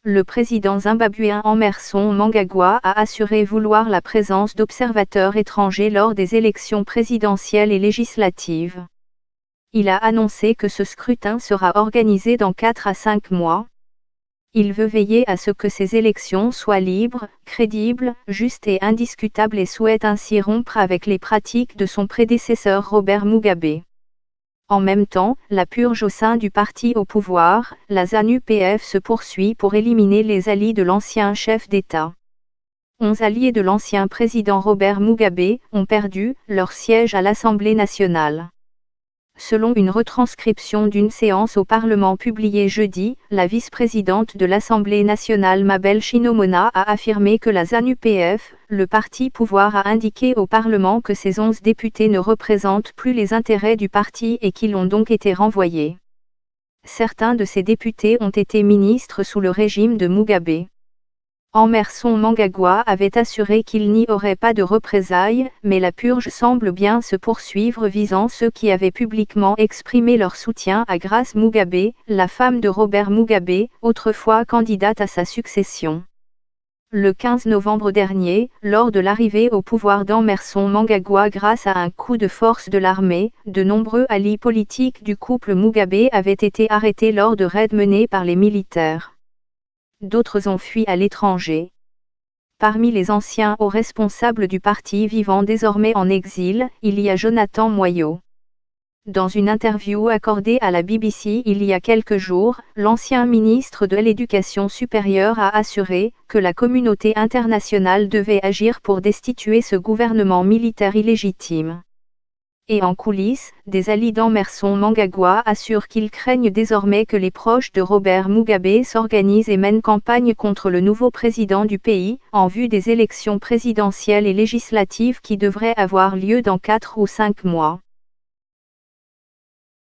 Le président zimbabwéen Emmerson Mnangagwa a assuré vouloir la présence d'observateurs étrangers lors des élections présidentielles et législatives. Il a annoncé que ce scrutin sera organisé dans 4 à 5 mois. Il veut veiller à ce que ces élections soient libres, crédibles, justes et indiscutables et souhaite ainsi rompre avec les pratiques de son prédécesseur Robert Mugabe. En même temps, la purge au sein du parti au pouvoir, la ZANU-PF se poursuit pour éliminer les alliés de l'ancien chef d'État. 11 alliés de l'ancien président Robert Mugabe ont perdu leur siège à l'Assemblée nationale. Selon une retranscription d'une séance au Parlement publiée jeudi, la vice-présidente de l'Assemblée nationale Mabel Chinomona a affirmé que la ZANU-PF, le parti pouvoir, a indiqué au Parlement que ses 11 députés ne représentent plus les intérêts du parti et qu'ils ont donc été renvoyés. Certains de ces députés ont été ministres sous le régime de Mugabe. Emmerson Mnangagwa avait assuré qu'il n'y aurait pas de représailles, mais la purge semble bien se poursuivre visant ceux qui avaient publiquement exprimé leur soutien à Grace Mugabe, la femme de Robert Mugabe, autrefois candidate à sa succession. Le 15 novembre dernier, lors de l'arrivée au pouvoir d'Emmerson Mnangagwa grâce à un coup de force de l'armée, de nombreux alliés politiques du couple Mugabe avaient été arrêtés lors de raids menés par les militaires. D'autres ont fui à l'étranger. Parmi les anciens hauts responsables du parti vivant désormais en exil, il y a Jonathan Moyo. Dans une interview accordée à la BBC il y a quelques jours, l'ancien ministre de l'Éducation supérieure a assuré que la communauté internationale devait agir pour destituer ce gouvernement militaire illégitime. Et en coulisses, des alliés d'Emmerson Mnangagwa assurent qu'ils craignent désormais que les proches de Robert Mugabe s'organisent et mènent campagne contre le nouveau président du pays, en vue des élections présidentielles et législatives qui devraient avoir lieu dans 4 ou 5 mois.